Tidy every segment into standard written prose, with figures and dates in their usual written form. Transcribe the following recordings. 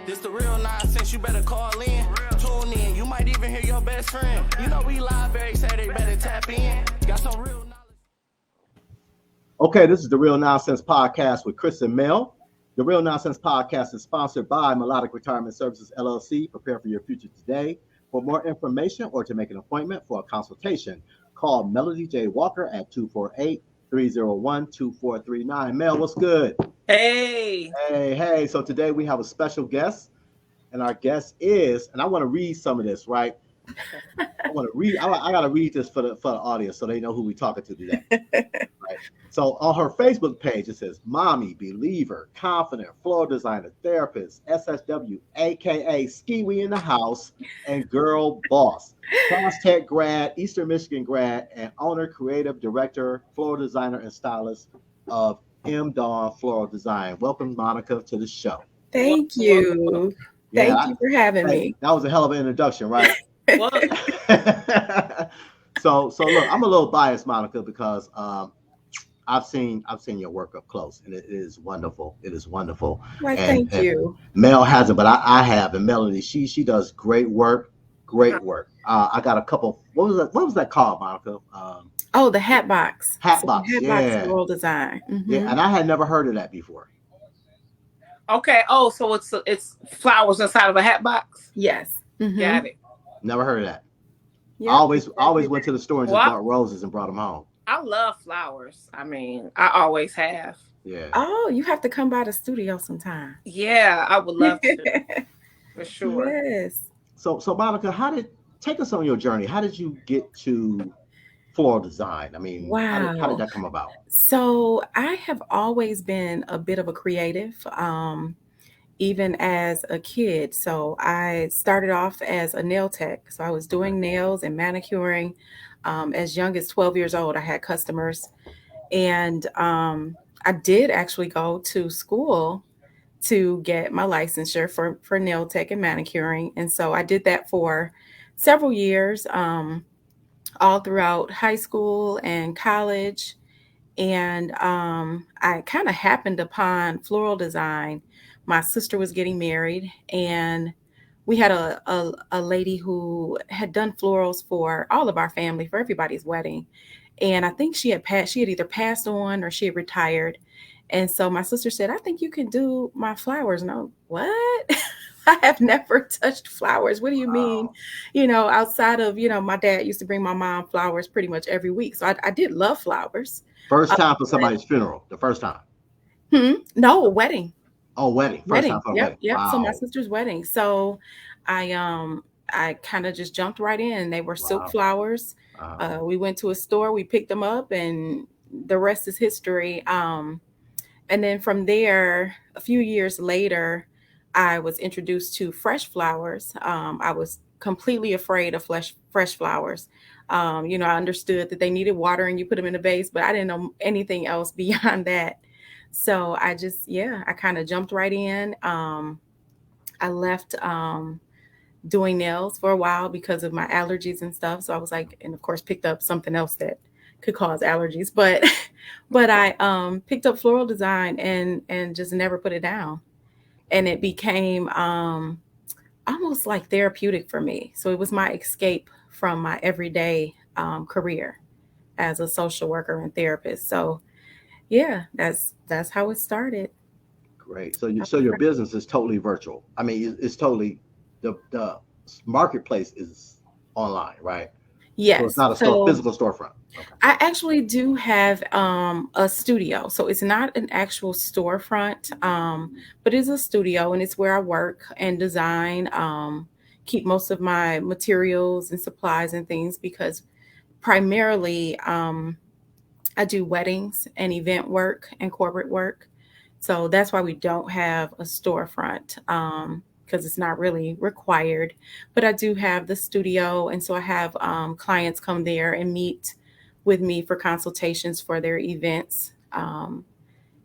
This the real nonsense, you better call in. Tune in, you might even hear your best friend. You know we live every Saturday, better tap in. Got some real knowledge. Okay, this is the Real Nonsense Podcast with Chris and Mel. The Real Nonsense Podcast is sponsored by Melodic Retirement Services, LLC. Prepare for your future today. For more information or to make an appointment for a consultation, call Melody J. Walker at 248-301-2439. Mel, what's good? Hey. Hey. So today we have a special guest, and our guest is, and I want to read some of this, right? I want to read. I got to read this for the audience so they know who we're talking to today. Right. So on her Facebook page, it says, "Mommy, believer, confident, floral designer, therapist, SSW, aka Skiwi in the house, and girl boss, Cass Tech grad, Eastern Michigan grad, and owner, creative director, floral designer, and stylist of M. Dawn Floral Design." Welcome, Monica, to the show. Thank you. Thank you for having me. That was a hell of an introduction, right? So look, I'm a little biased, Monica, because I've seen your work up close, and it is wonderful. It is wonderful. Well, thank you. Mel hasn't, but I have, and Melody, she does great work. Great work. I got a couple. What was that called, Monica? The hat box. Hat box. Yeah. Floral design. Mm-hmm. Yeah, and I had never heard of that before. Okay. Oh, so it's flowers inside of a hat box. Yes. Mm-hmm. Got it. Never heard of that. Yep. I always went to the store and just bought roses and brought them home. I love flowers. I mean, I always have. Yeah. Oh, you have to come by the studio sometime. Yeah, I would love to. For sure. Yes. So Monica, take us on your journey. How did you get to floral design? I mean, wow. How did that come about? So I have always been a bit of a creative, even as a kid. So I started off as a nail tech. So I was doing nails and manicuring as young as 12 years old. I had customers, and I did actually go to school to get my licensure for nail tech and manicuring. And so I did that for several years, all throughout high school and college. And I kind of happened upon floral design. My sister was getting married, and we had a lady who had done florals for all of our family, for everybody's wedding. And I think she had either passed on or she had retired. And so my sister said, "I think you can do my flowers." And I was, "What? I have never touched flowers. What do you mean?" Outside of, my dad used to bring my mom flowers pretty much every week. So I did love flowers. First time for somebody's funeral, the first time? No, a wedding. Oh, wedding. First time for a wedding. Yep. Wow. So my sister's wedding. So I kind of just jumped right in. They were silk flowers. We went to a store, we picked them up, and the rest is history. And then from there, a few years later, I was introduced to fresh flowers. I was completely afraid of fresh flowers. I understood that they needed water and you put them in a vase, but I didn't know anything else beyond that. So I kind of jumped right in. I left doing nails for a while because of my allergies and stuff. So I was like, and of course, picked up something else that could cause allergies. But I picked up floral design and just never put it down. And it became almost like therapeutic for me. So it was my escape from my everyday career as a social worker and therapist. So yeah, that's how it started. Great. So your business is totally virtual. I mean, it's totally the marketplace is online, right? Yes. So it's not a physical storefront. Okay. I actually do have a studio. So it's not an actual storefront, but it's a studio, and it's where I work and design, keep most of my materials and supplies and things, because primarily I do weddings and event work and corporate work. So that's why we don't have a storefront, because it's not really required. But I do have the studio. And so I have clients come there and meet with me for consultations for their events.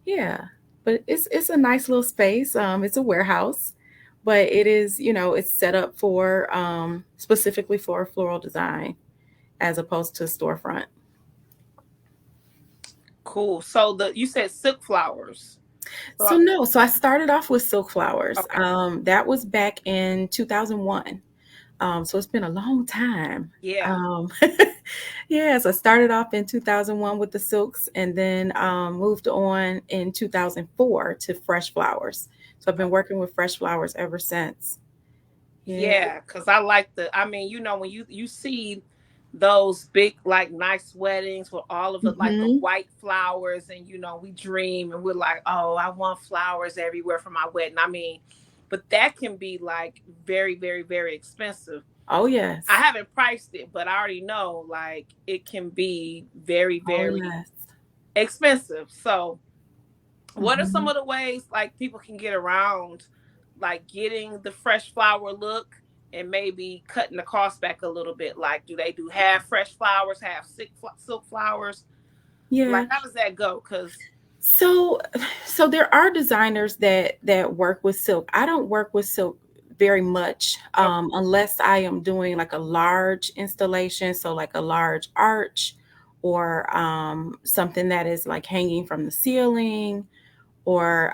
Yeah, but it's a nice little space. It's a warehouse, but it is, it's set up for specifically for floral design as opposed to storefront. Cool. So you said silk flowers. So So no, so I started off with silk flowers. okay. That was back in 2001. So it's been a long time. Yeah. Um, yeah, so I started off in 2001 with the silks and then moved on in 2004 to fresh flowers. So I've been working with fresh flowers ever since. Yeah. Yeah, because I like I mean, when you see those big, like, nice weddings with all of the Hmm. white flowers, and we dream and we're like, oh, I want flowers everywhere for my wedding. I mean, but that can be like very, very, very expensive. Oh, I yes. haven't priced it, but I already know like it can be very, Oh, very yes. expensive. So what are some Hmm. of the ways like people can get around like getting the fresh flower look and maybe cutting the cost back a little bit? Like, do they do half fresh flowers, half silk flowers? Like, Yeah. how does that go? Because So, so there are designers that work with silk. I don't work with silk very much, okay, unless I am doing like a large installation, so like a large arch, or something that is like hanging from the ceiling, or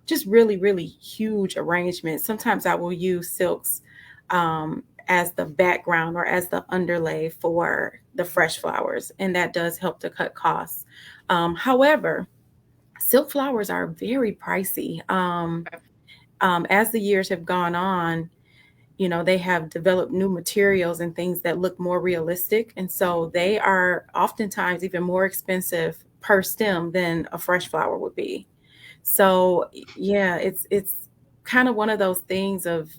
just really, really huge arrangements. Sometimes I will use silks as the background or as the underlay for the fresh flowers, and that does help to cut costs. However, silk flowers are very pricey. As the years have gone on, they have developed new materials and things that look more realistic. And so they are oftentimes even more expensive per stem than a fresh flower would be. So yeah, it's kind of one of those things of,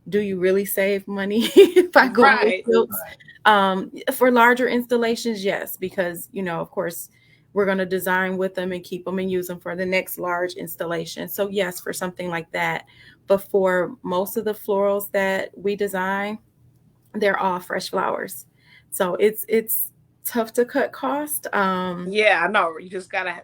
do you really save money by going with right, silks? Right. For larger installations, yes, because of course, we're going to design with them and keep them and use them for the next large installation. So yes, for something like that. But for most of the florals that we design, they're all fresh flowers. So it's tough to cut cost. yeah, I know. You just gotta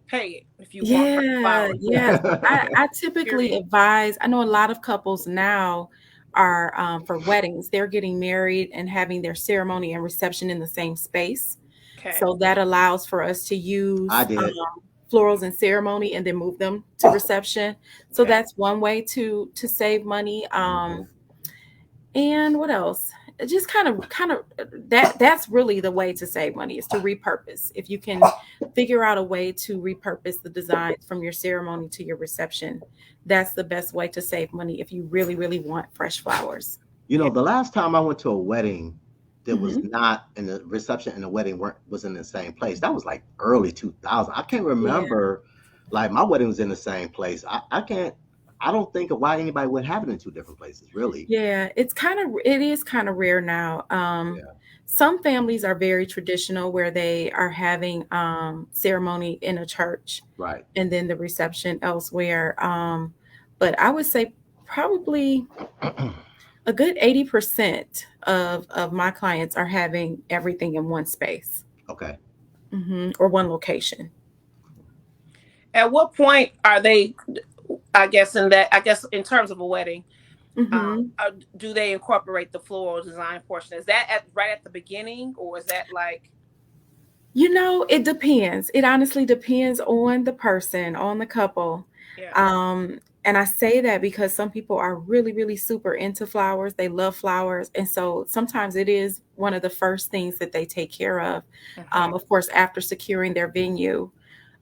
pay it if you want fresh Yeah, flowers. yeah. So I typically Period. advise, I know a lot of couples now are for weddings, they're getting married and having their ceremony and reception in the same space. Okay. So that allows for us to I use did. florals in ceremony and then move them to reception. So Okay. that's one way to save money. Mhm. And what else? Just kind of that's really the way to save money, is to repurpose. If you can figure out a way to repurpose the designs from your ceremony to your reception, that's the best way to save money if you really, really want fresh flowers. Yeah. The last time I went to a wedding that was Hmm. not in the reception and the wedding weren't was in the same place. That was like early 2000. I can't Yeah. remember like my wedding was in the same place. I don't think of why anybody would have it in two different places, really. Yeah, it is kind of rare now. Yeah, Some families are very traditional where they are having ceremony in a church right. and then the reception elsewhere. But I would say probably a good 80% of my clients are having everything in one space, Okay. or one location. At what point are they? I guess in terms of a wedding, Hmm. do they incorporate the floral design portion? Is that right at the beginning, or is that like? It depends. It honestly depends on the person, on the couple. Yeah. And I say that because some people are really, really super into flowers. They love flowers. And so sometimes it is one of the first things that they take care Hmm. of course, after securing their venue.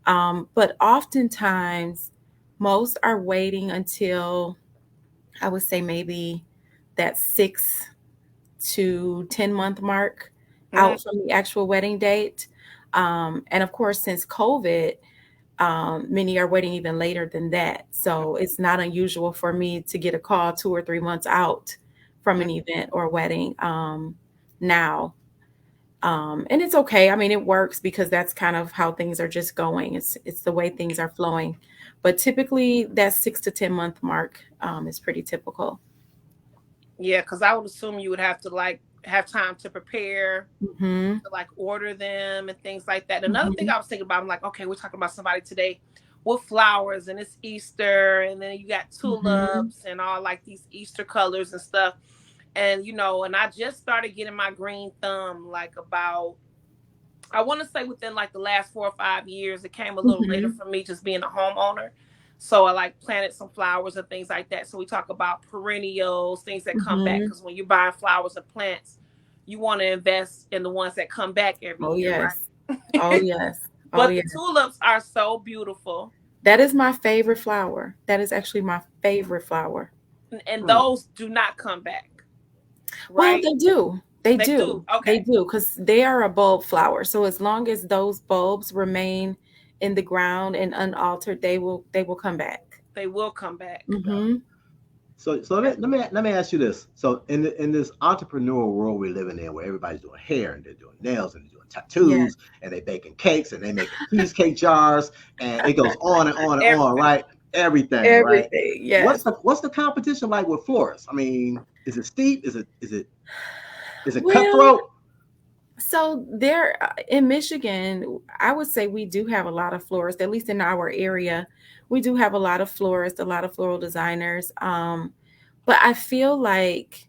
But oftentimes, most are waiting until, I would say, maybe that 6 to 10 month mark Hmm. out from the actual wedding date. And of course, since COVID, many are waiting even later than that. So it's not unusual for me to get a call 2 or 3 months out from an event or wedding now. And it's okay. I mean, it works because that's kind of how things are just going. It's the way things are flowing. But typically, that 6 to 10 month mark is pretty typical. Yeah, because I would assume you would have to like have time to prepare, Hmm. to like order them and things like that. Another thing Hmm. I was thinking about, I'm like, okay, we're talking about somebody today with flowers, and it's Easter, and then you got Hmm. tulips and all like these Easter colors and stuff. And and I just started getting my green thumb like about I want to say within like the last 4 or 5 years, it came a little later Hmm. for me just being a homeowner. So I like planted some flowers and things like that. So we talk about perennials, things that come back. Hmm. Because when you're buying flowers and plants, you want to invest in the ones that come back every Oh year, yes. Oh right? yes. Oh But the yes. tulips are so beautiful. That is my favorite flower. That is actually my favorite flower. And Hmm. those do not come back, Well, right? they do. They They do. do. They Okay. do because they are a bulb flower. So as long as those bulbs remain in the ground and unaltered, they will come back. They will come back. Okay. Hmm. So let me ask you this. So in this entrepreneurial world we're living in, where everybody's doing hair and they're doing nails and they're doing Yeah. tattoos and they baking cakes and they making cheesecake jars and it goes on and on and on, Everything. right? Everything, right? Everything. What's Yes. the competition like with florists? I mean, is it steep? Is it Well, cutthroat? so there in Michigan, I would say we do have a lot of florists, at least in our area. We do have a lot of florists, a lot of floral designers. But I feel like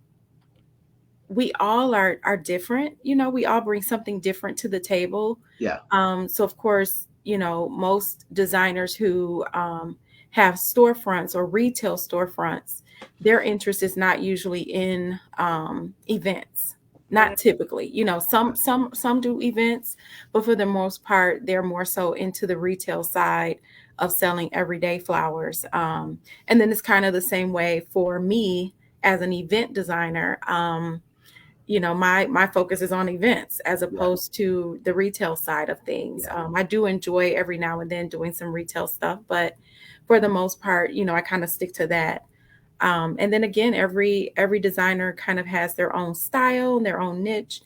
we all are different. We all bring something different to the table. Yeah, So of course, most designers who have storefronts or retail storefronts, their interest is not usually in events. Mm, Not typically. okay, Some do events, but for the most part, they're more so into the retail side of selling everyday flowers. And then it's kind of the same way for me as an event designer. My focus is on events as yeah, opposed to the retail side of things. yeah, I do enjoy every now and then doing some retail stuff, but for the most part, I kind of stick to that. And then again, every designer kind of has their own style and their own niche,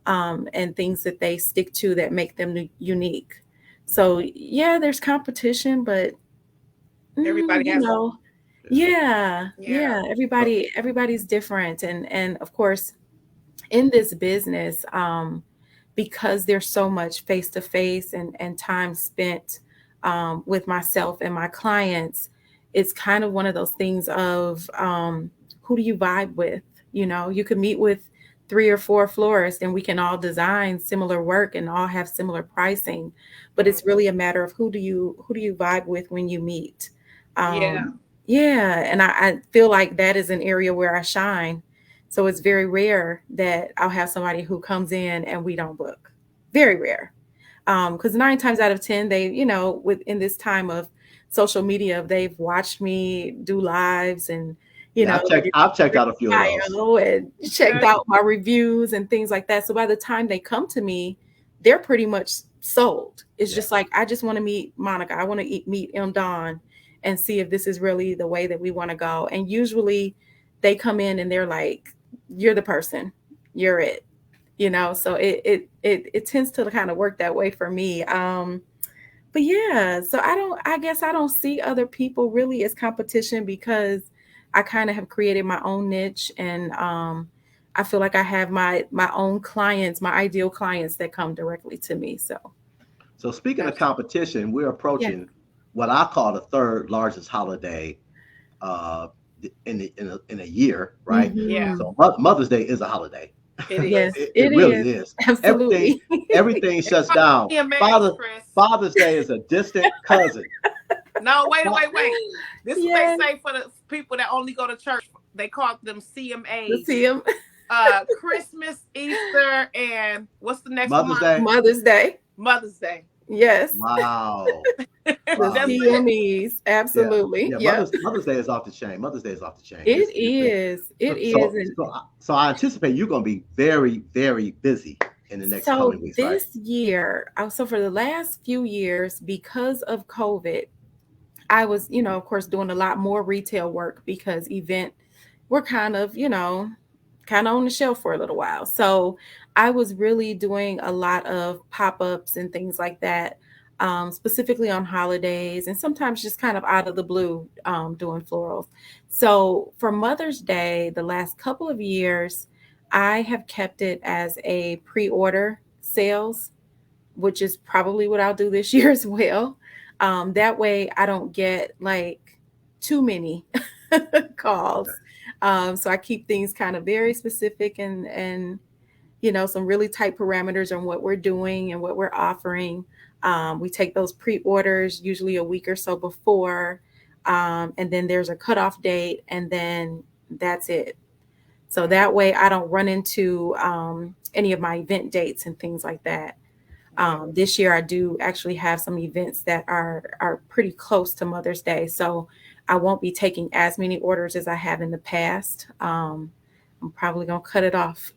and things that they stick to that make them unique. So yeah, there's competition, but everybody has a yeah. yeah, yeah. yeah, So everybody's different, and of course in this business, because there's so much face to face and time spent with myself and my clients, it's kind of one of those things of who do you vibe with? You could meet with three or four florists and we can all design similar work and all have similar pricing, but Mm, it's really a matter of who do you vibe with when you meet. yeah. Yeah, and I feel like that is an area where I shine, so it's very rare that I'll have somebody who comes in and we don't book. Very rare. Because 9 times out of 10, they, within this time of social media, they've watched me do lives and, yeah, they I've checked read out a few of my those. bio and checked Okay. out my reviews and things like that. So by the time they come to me, they're pretty much sold. It's Yeah. just like, I just want to meet Monica. I want to meet M. Dawn and see if this is really the way that we want to go. And usually they come in and they're like, you're the person, you're it. So it tends to kind of work that way for me. But yeah, so I guess I don't see other people really as competition because I kind of have created my own niche, and I feel like I have my own clients, my ideal clients that come directly to me. So So speaking of Absolutely. competition, we're yeah. approaching what I call the third largest holiday uh, in a year, right? Yeah. Hmm. So Mother's Day is a holiday. It Yes, is. It it really is. is. Everything Absolutely. everything It's shuts called down. CMAs, Father Chris. Father's Day is a distant cousin. No, wait, Fa- wait, wait. This is what they Yes, say for the people that only go to church. They call them to CMAs. see him. Christmas, Easter, and what's the next Mother's month? Day. Mother's Day. Mother's Day. Yes, Wow. the Wow. That's Yeah. it. CMEs. Yeah. Absolutely. Yeah. Yep. Mother's Day is off the chain. Mother's Day is off the chain. It It's is. It so is. so And so so I anticipate you're going to be very very busy in the next so coming weeks, right? this year, so for the last few years, because of COVID, I was, of course, doing a lot more retail work because event were kind of on the shelf for a little while. So I was really doing a lot of pop-ups and things like that, specifically on holidays and sometimes just kind of out of the blue, doing florals. So for Mother's Day, the last couple of years, I have kept it as a pre-order sales, which is probably what I'll do this year as well. That way I don't get like too many calls. So I keep things kind of very specific and some really tight parameters on what we're doing and what we're offering. We take those pre-orders usually a week or so before, and then there's a cutoff date, and then that's it. So that way I don't run into any of my event dates and things like that. Yeah. This year I do actually have some events that are pretty close to Mother's Day, so I won't be taking as many orders as I have in the past. I'm probably gonna cut it off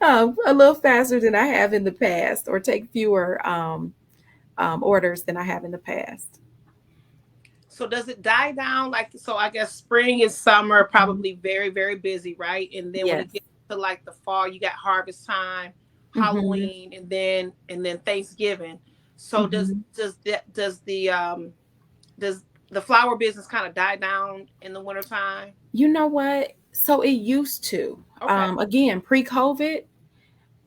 a little faster than I have in the past, or take fewer orders than I have in the past. So does it die down? Like, so I guess spring and summer Mhm. probably very, very busy, right? And then when Yes. it gets to like the fall, you got harvest time, Hmm. Halloween, and then Thanksgiving. So does Hmm. does that does the flower business kind of die down in the wintertime? You know what? So it used to. Okay. Again, pre-COVID,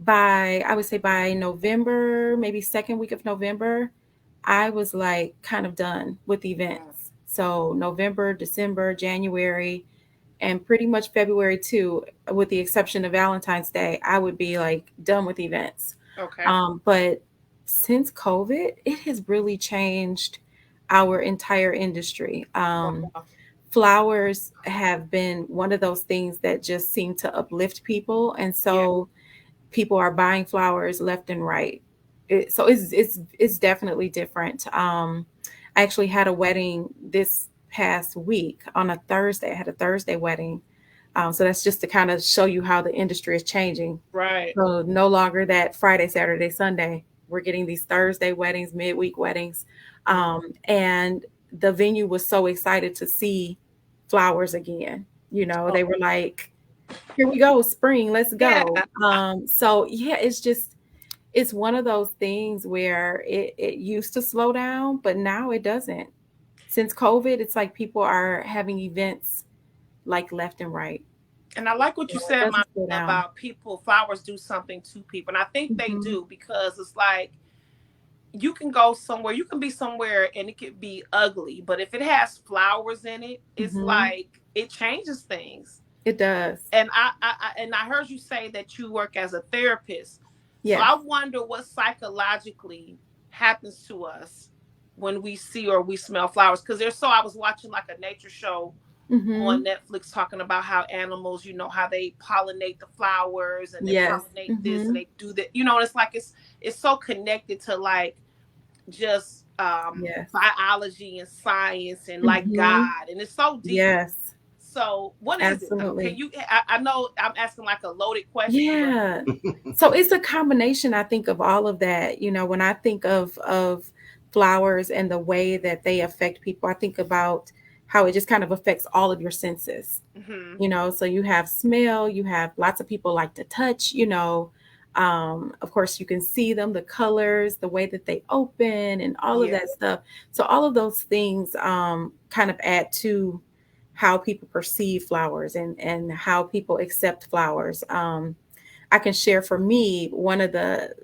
by I would say by November, maybe second week of November, I was like kind of done with events. Mm, So November, December, January, and pretty much February too, with the exception of Valentine's Day, I would be like done with events. okay. But since COVID, it has really changed our entire industry. Wow. Flowers have been one of those things that just seem to uplift people, and Yeah. so people are buying flowers left and right. So it's definitely different. I actually had a wedding this past week on a Thursday. I had a Thursday wedding. So that's just to kind of show you how the industry is changing. Right. So no longer that Friday, Saturday, Sunday. We're getting these Thursday weddings, midweek weddings. Mm, And the venue was so excited to see flowers again. oh, They were like, here we go, spring, let's yeah. go. So yeah, it's one of those things where it used to slow down, but now it doesn't. Since COVID, it's like people are having events like left and right. And I like what you It said, doesn't slow down. about people. Flowers do something to people, and I think they Hmm. do because it's like you can go somewhere, you can be somewhere, and it could be ugly, but if it has flowers in it, it's Hmm. like it changes things. It does. And I heard you say that you work as a therapist, so Yes. I wonder what psychologically happens to us when we see or we smell flowers. Because there's so I was watching like a nature show Hmm. on Netflix talking about how animals, how they pollinate the flowers and they Yes. pollinate this and Hmm. they do that. And it's like it's so connected to like just Yes. biology and science and like Hmm. God, and it's so deep. Yes. So what is it though? Can Absolutely. you? I know I'm asking like a loaded question, but Yeah. So it's a combination, I think, of all of that. When I think of flowers and the way that they affect people, I think about how it just kind of affects all of your senses. hmm So you have smell, you have lots of people like to touch. Of course, you can see them, the colors, the way that they open, and all of yeah, that stuff. So all of those things kind of add to how people perceive flowers and how people accept flowers. I can share for me one of the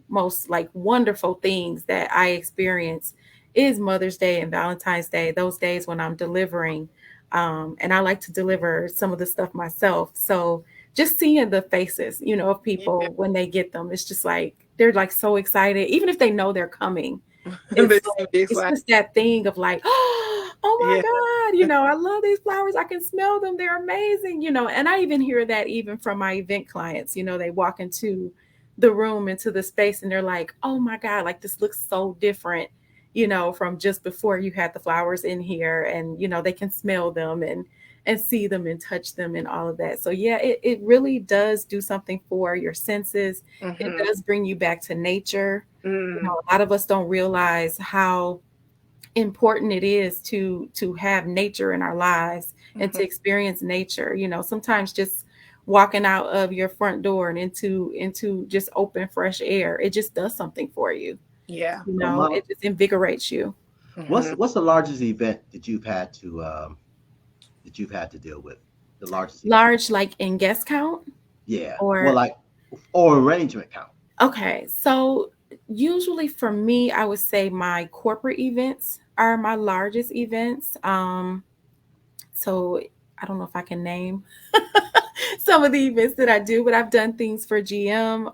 most like wonderful things that I experience is Mother's Day and Valentine's Day, those days when I'm delivering. And I like to deliver some of the stuff myself. So just seeing the faces, of yeah. people when they get them, it's just like they're like so excited, even if they know they're coming. They It's see like me, it's it's like just that thing of like, oh my yeah, God, I love these flowers. I can smell them. They're amazing. And I even hear that even from my event clients. They walk into the room, into the space, and they're like, oh my God, like this looks so different, from just before you had the flowers in here. And they can smell them and see them and touch them and all of that. So yeah, it really does do something for your senses. It hmm does bring you back to nature. mm A lot of us don't realize how important it is to have nature in our lives and hmm to experience nature. Sometimes just walking out of your front door and into just open fresh air, it just does something for you. yeah, So, Mama, It just invigorates you. what's hmm what's the largest event that you've had to deal with? The largest event. Large, like in guest count? Yeah. Well, Or like, or arrangement count. okay, so usually for me, I would say my corporate events are my largest events. So I don't know if I can name some of the events that I do, but I've done things for GM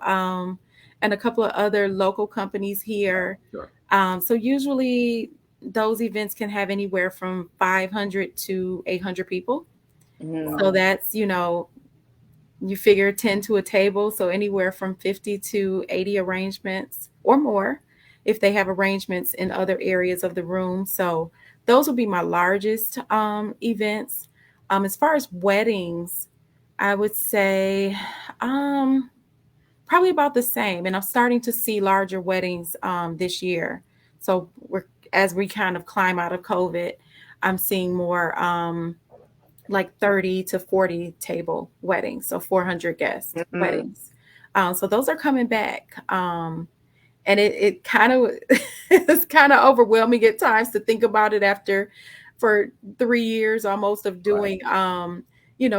and a couple of other local companies here. Sure. So usually those events can have anywhere from 500 to 800 people. So Mm. that's, you figure 10 to a table. So anywhere from 50 to 80 arrangements or more if they have arrangements in other areas of the room. So those would be my largest events. As far as weddings, I would say um, probably about the same. And I'm starting to see larger weddings this year. So as we kind of climb out of COVID, I'm seeing more like 30 to 40 table weddings, so 400 guest Mm. weddings. So those are coming back. And it kind of it's kind of overwhelming at times to think about it after for 3 years almost of Right. doing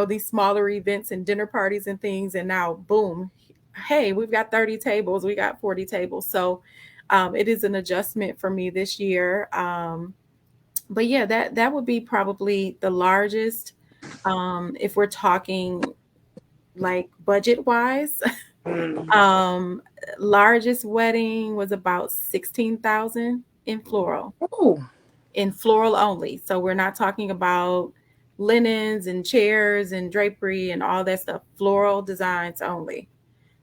these smaller events and dinner parties and things, and now boom, hey, we've got 30 tables, we got 40 tables. So it is an adjustment for me this year. But yeah, that would be probably the largest. If we're talking like budget wise. Mm. um Largest wedding was about 16,000 in floral, Oh, only. So we're not talking about linens and chairs and drapery and all that stuff. Floral designs only.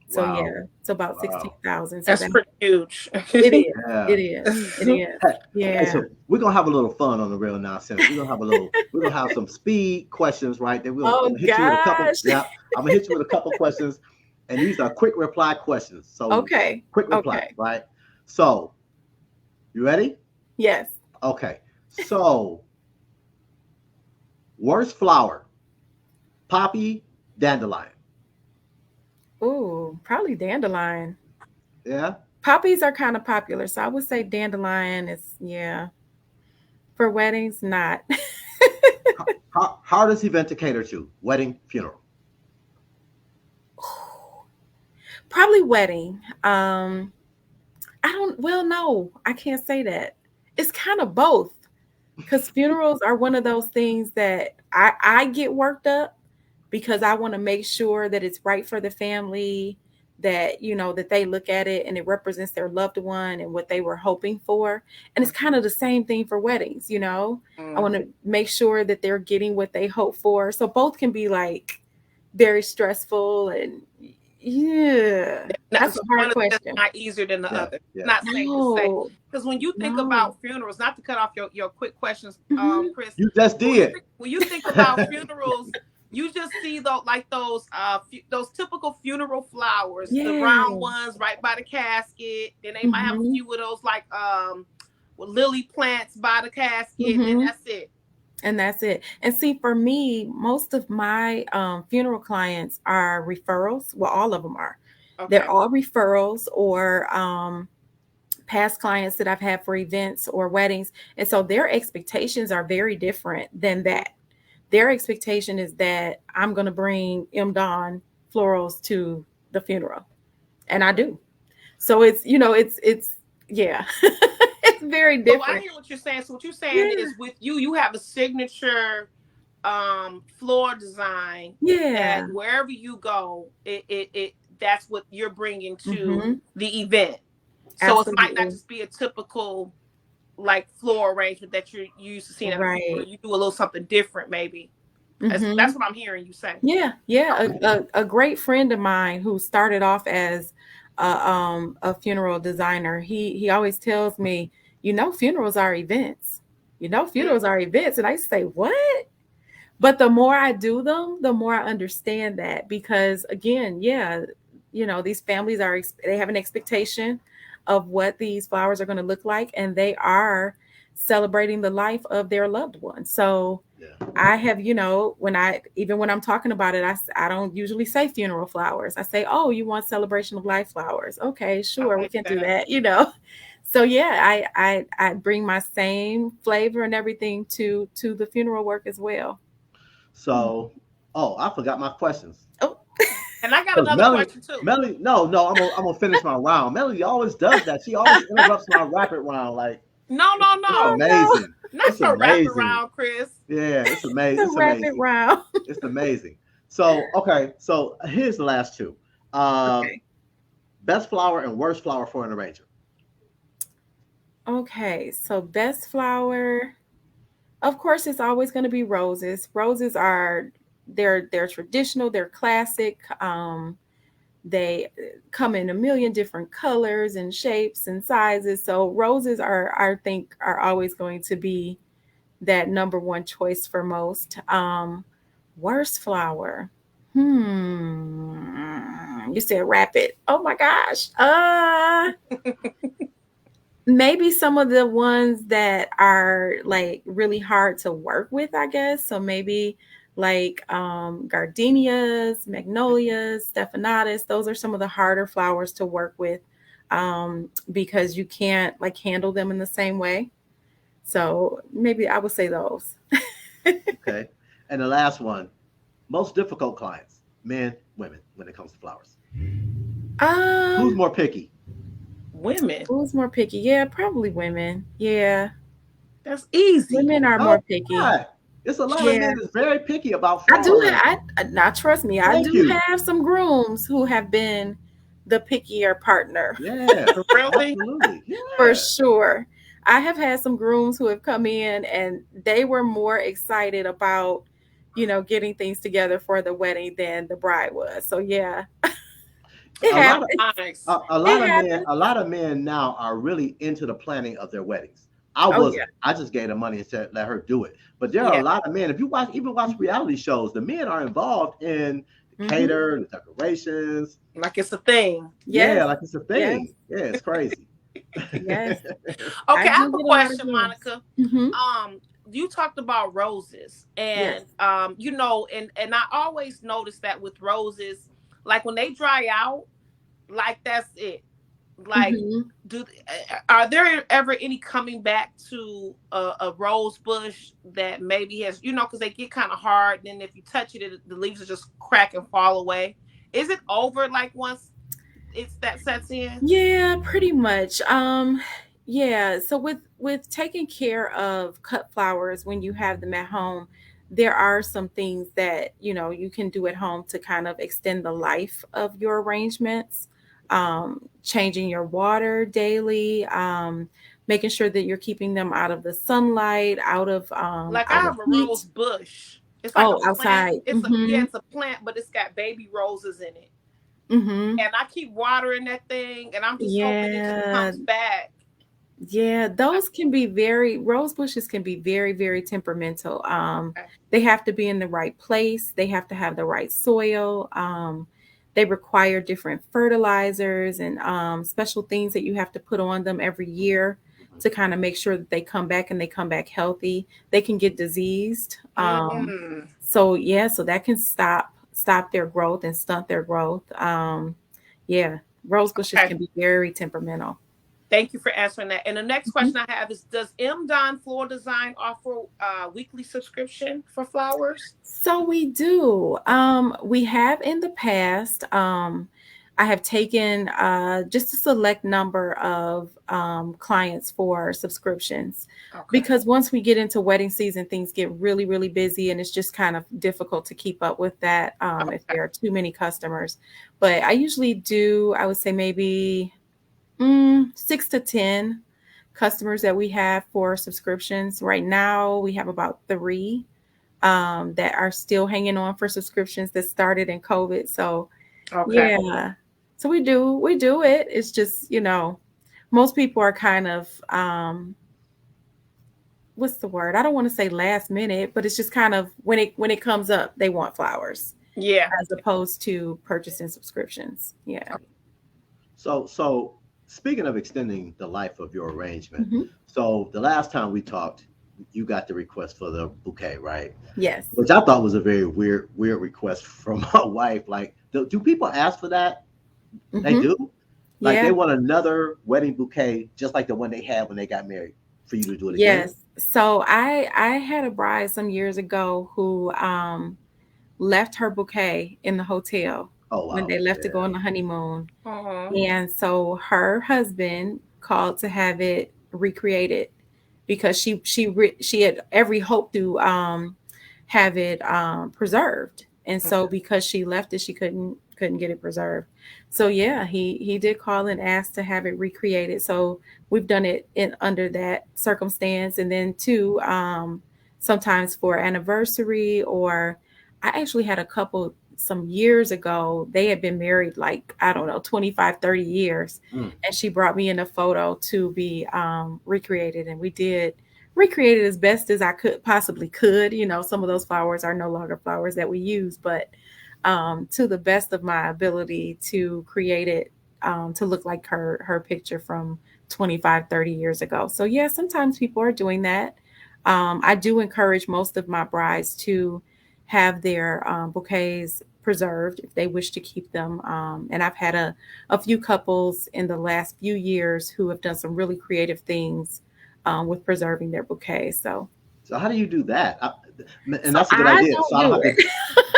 So Wow. yeah, it's about Wow. 16,000. So that's that pretty huge. it is. Yeah. It is. It is. Hey, hey, Yeah. so we're gonna have a little fun on the real nonsense. We're gonna have some speed questions, right? Then I'm Oh gonna hit you with a couple. gosh. Yeah, I'm gonna hit you with a couple questions, and these are quick reply questions. So Okay. quick reply, Okay. right? So you ready? Yes. Okay. So worst flower, poppy, dandelion. Ooh, probably dandelion. Yeah. Poppies are kind of popular, so I would say dandelion is, yeah. For weddings, not. Hardest event to cater to: wedding, funeral. Probably wedding. I don't, well, no, I can't say that. It's kind of both, because funerals are one of those things that I get worked up because I want to make sure that it's right for the family, that that they look at it and it represents their loved one and what they were hoping for. And it's kind of the same thing for weddings. I Mm. want to make sure that they're getting what they hope for. So both can be like very stressful, and yeah, Not, that's so a one hard is just question. not easier than the Yeah. other. Yeah. Not safe to say. No, Because when you think no. about funerals, not to cut off your quick questions, Hmm. Chris, You just but did. when you think about funerals, you just see those typical funeral flowers, the Yeah. round ones right by the casket. Then they might have a Hmm. few of those like with lily plants by the casket, and Hmm. that's it. And that's it. And see, for me, most of my funeral clients are referrals. Well, all of them are. They're Okay. all referrals or past clients that I've had for events or weddings. And so their expectations are very different than that. Their expectation is that I'm going to bring M. Don florals to the funeral. And I do. So it's yeah. It's very So I different. hear what you're saying. So what you're saying Yeah. is with you have a signature floor design that Yeah. wherever you go, it that's what you're bringing to Hmm. the event. So it might not Absolutely. just be a typical like floor arrangement that you're used to seeing at a funeral. Right. You do a little something different, maybe. That's Hmm. what I'm hearing you say. Yeah, yeah. Okay. A great friend of mine who started off as a funeral designer, he always tells me, funerals are events. Mm. Funerals are events. And I say, what? But the more I do them, the more I understand that, because again, yeah, these families they have an expectation of what these flowers are going to look like, and they are celebrating the life of their loved one. So Yeah. I have, when I'm talking about it, I don't usually say funeral flowers. I say, oh, you want celebration of life flowers? Okay, I sure, we like can do that. that. So yeah, I bring my same flavor and everything to the funeral work as well. Mm. So, oh, I forgot my questions. Oh, And I got Because another question too. No, I'm gonna finish my round. Melly always does that. She always interrupts my rapid round. Like No, no, it's oh no. no, amazing. Not It's your wrap amazing. around, Chris. Yeah, it's amazing. the It's rapid amazing. round. It's amazing. So okay, so here's the last two. Um, Okay. best flower and worst flower for an arranger. Okay. So best flower, of course, it's always going to be roses. Roses are they're traditional. They're classic. They come in a million different colors and shapes and sizes. So roses are, I think, are always going to be that number one choice for most. Worst flower. You said rapid. Oh my gosh. Maybe some of the ones that are like really hard to work with, I guess. So maybe like gardenias, magnolias, stephanotis. Those are some of the harder flowers to work with because you can't like handle them in the same way. So maybe I would say those. Okay, and the last one, most difficult clients, men, women, when it comes to flowers. Who's Um, more picky? Women. who's more picky? Yeah, probably women. Yeah, That's easy. women are Oh, more picky. God. It's a lot of Yeah. men that's very picky about I flower do arranging. now trust me, I Thank do you. have some grooms who have been the pickier partner Yeah, Really? absolutely. for Yeah. sure. I have had some grooms who have come in and they were more excited about, getting things together for the wedding than the bride was. So yeah, it A lot of happens. Nice. It happens. a lot of men now are really into the planning of their weddings. I Oh yeah. wasn't. I just gave her money and said let her do it. But there are a Yeah. lot of men. If you watch Mhm. reality shows, the men are involved in the Mhm. cater, the decorations. Like it's a thing. Yeah, Yes. like it's a Yes. thing. Yeah, it's crazy. Yes. I Okay, I have do a get a lot of question, grooms. Monica. Mhm. You talked about roses, Yes. and and I always notice that with roses, like when they dry out, like that's it. Like, Mhm. are there ever any coming back to a rose bush that maybe has, because they get kind of hard, and then if you touch it, the leaves will just crack and fall away? Is it over like once it's that sets in? Yeah, pretty much. Yeah, so with taking care of cut flowers when you have them at home, there are some things that, you can do at home to kind of extend the life of your arrangements. Changing your water daily, making sure that you're keeping them out of the sunlight, Like I out of have a heat. rose bush. It's like a Oh, plant. outside. Yeah, Mhm. it's a plant, but it's got baby roses in it. Mhm. And I keep watering that thing, and I'm just hoping it just Yeah, comes back. yeah, those can be rose bushes can be very, very temperamental. Okay. They have to be in the right place. They have to have the right soil. They require different fertilizers and special things that you have to put on them every year to kind of make sure that they come back and they come back healthy. They can get diseased. Mm. So yeah, so that can stop their growth and stunt their growth. Yeah, rose bushes Okay. can be very temperamental. Thank you for answering that. And the next Mhm. question I have is: does M Don Floral Design offer weekly subscription for flowers? So we do. We have in the past. I have taken just a select number of clients for subscriptions Okay. because once we get into wedding season, things get really, really busy, and it's just kind of difficult to keep up with that if Okay. there are too many customers. But I usually do. I would say maybe 6 to 10 customers that we have for subscriptions. Right now, we have about three that are still hanging on for subscriptions that started in COVID. So Okay. yeah, so we do it. It's just most people are kind of what's the word? I don't want to say last minute, but it's just kind of when it comes up, they want flowers Yeah. as opposed to purchasing subscriptions. Yeah. So speaking of extending the life of your arrangement, Hmm. so the last time we talked, you got the request for the bouquet, right? Yes. Which I thought was a very weird request from my wife. Like, do people ask for that? They Hmm. do. Like, Yeah. they want another wedding bouquet, just like the one they had when they got married, for you to do it again. Yes. So I had a bride some years ago who left her bouquet in the hotel Oh when wow, they left to go yeah. on the honeymoon. Uh-huh. And so her husband called to have it recreated because she had every hope to have it preserved. And so because she left it, she couldn't get it preserved. So yeah, he did call and ask to have it recreated. So we've done it in under that circumstance. And then too, sometimes for anniversary, or I actually had a couple some years ago. They had been married like, I don't know, 25, 30 years. Mm. And she brought me in a photo to be recreated. And we did recreate it as best as I could possibly could. You know, some of those flowers are no longer flowers that we use, but to the best of my ability to create it to look like her picture from 25, 30 years ago. So yeah, sometimes people are doing that. I do encourage most of my brides to have their bouquets preserved if they wish to keep them. And I've had a few couples in the last few years who have done some really creative things with preserving their bouquets. So how do you do that? And So that's a good I idea. don't So I don't do have it. to.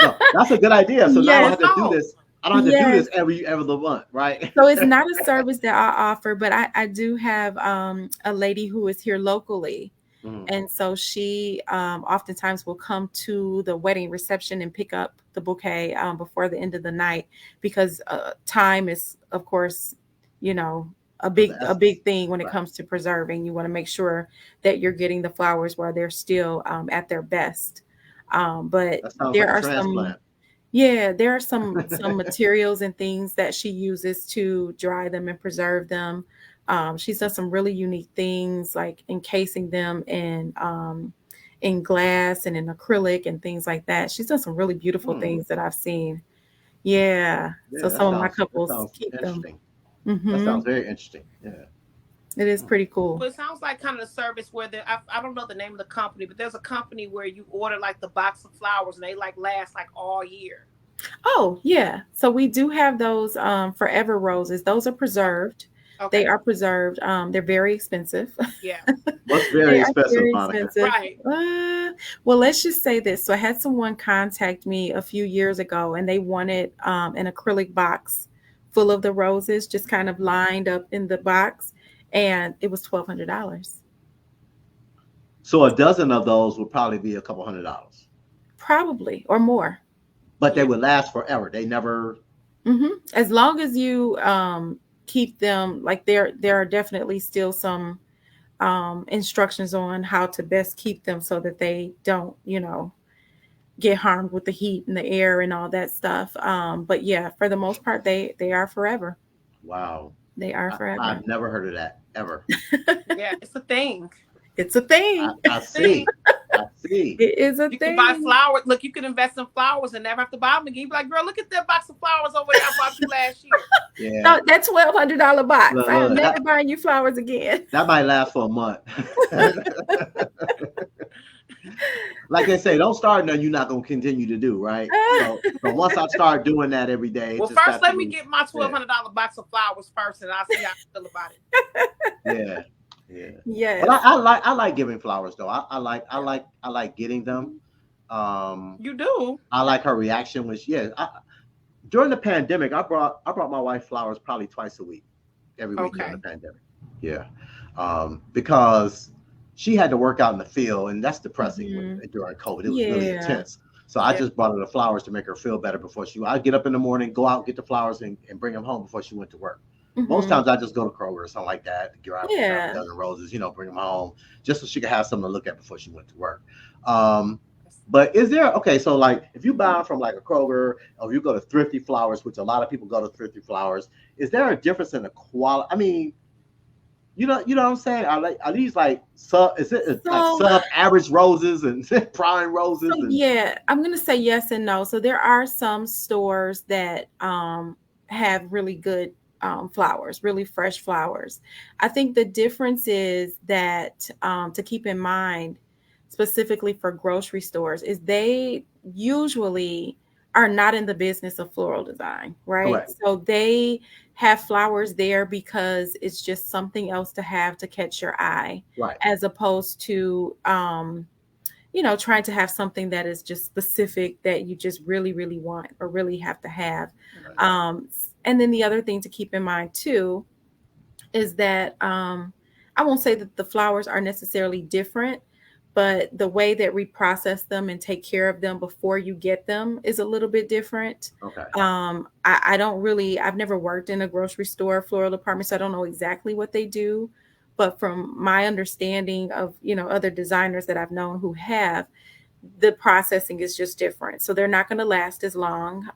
No, that's a good idea. So now I don't Yes, have to do No. this. I don't have to do yes. this every the month, right? So it's not a service that I offer, but I do have a lady who is here locally. Mhm. And so she oftentimes will come to the wedding reception and pick up the bouquet before the end of the night because time is, of course, you know, Of the a essence, big thing when it right? comes to preserving. You want to make sure that you're getting the flowers while they're still at their best. But That sounds there like a are some transplant. yeah, there are some materials and things that she uses to dry them and preserve them. She's done some really unique things like encasing them in glass and in acrylic and things like that. She's done some really beautiful Hmm. things that I've seen. Yeah. Yeah, So some of my that couples sounds keep them. interesting. That Hmm. sounds very interesting. Yeah. It is Hmm. pretty cool. Well, it sounds like kind of a service where I don't know the name of the company, but there's a company where you order like the box of flowers and they like last like all year. Oh, yeah. So we do have those forever roses. Those are Okay. preserved. They Okay. are preserved. They're very expensive. Yeah. What's very They are expensive, very Monica? expensive. Right. Well, let's just say this. So I had someone contact me a few years ago and they wanted an acrylic box full of the roses just kind of lined up in the box. And it was $1,200. So a dozen of those would probably be a couple $100, Probably or more. but they Yeah. would last forever. They never. As long as you keep them, like there are definitely still some instructions on how to best keep them so that they don't, get harmed with the heat and the air and all that stuff. But yeah, for the most part, they are forever. Wow. They are forever. I've never heard of that ever. Yeah. It's a thing. It's a thing. I It's a thing. see. I see. It is a You can buy thing. flowers. Look, you can invest in flowers and never have to buy them again. You be like, girl, look at that box of flowers over there I bought you last year. Yeah. No, that $1,200 box. Look, I am look, never buying you flowers again. that might last for a month. Like they say, don't start nothing you're not gonna continue to do, right? So once I start doing that every day, it Well, just first got let me to. get my Yeah. $1,200 box of flowers first, and I'll see how I feel about it. Yeah. Yeah. Yes. But I like giving flowers though. I like getting them. Um, You do. I like her reaction when during the pandemic, I brought my wife flowers probably twice a week, every week during Okay. the pandemic. Yeah, because she had to work out in the field, and that's depressing during COVID. It was really Yeah. intense. So I Yeah. just brought her the flowers to make her feel better before I'd get up in the morning, go out, get the flowers, and bring them home before she went to work. Most Mhm. times I just go to Kroger or something like that, grab a Yeah. dozen roses, bring them home, just so she could have something to look at before she went to work. Um, but is there okay? So like, if you buy from like a Kroger, or if you go to Thrifty Flowers, which a lot of people go to Thrifty Flowers, is there a difference in the quality? I mean, you know what I'm saying? Are these like sub? Is it like So sub average roses and prime roses So and yeah, I'm gonna say yes and no. So there are some stores that have really good flowers, really fresh flowers. I think the difference is that to keep in mind, specifically for grocery stores, is they usually are not in the business of floral design, right? correct? So they have flowers there because it's just something else to have to catch your eye, Right. as opposed to trying to have something that is just specific that you just really, really want or really have to have. Right. And then the other thing to keep in mind too is that I won't say that the flowers are necessarily different, but the way that we process them and take care of them before you get them is a little bit different. Okay. I don't really, I've never worked in a grocery store floral department, so I don't know exactly what they do. But from my understanding of, other designers that I've known who have, the processing is just different. So they're not going to last as long.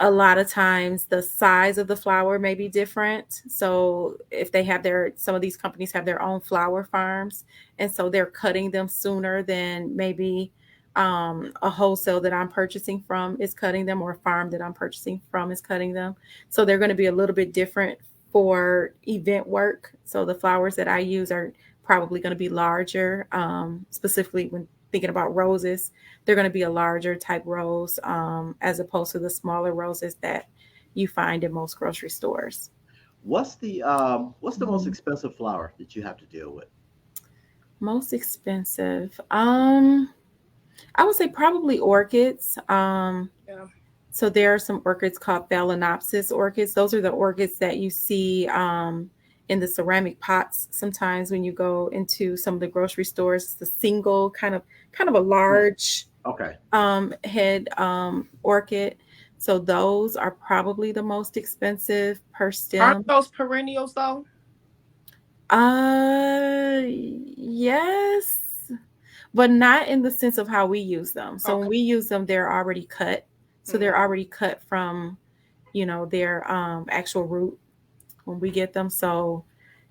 A lot of times the size of the flower may be different. So if they have some of these companies have their own flower farms, and so they're cutting them sooner than maybe a wholesale that I'm purchasing from is cutting them, or a farm that I'm purchasing from is cutting them. So they're going to be a little bit different for event work. So the flowers that I use are probably going to be larger, specifically when thinking about roses. They're going to be a larger type rose, as opposed to the smaller roses that you find in most grocery stores. What's the most Mhm. expensive flower that you have to deal with? Most expensive. I would say probably orchids. Yeah. So there are some orchids called Phalaenopsis orchids. Those are the orchids that you see in the ceramic pots. Sometimes when you go into some of the grocery stores, it's the single kind of a Hmm. large Okay. head orchid. So those are probably the most expensive per Aren't stem. those perennials though? Yes, but not in the sense of how we use them. So when Okay. we use them, they're already cut. So Mhm. they're already cut from, their actual root when we get them. So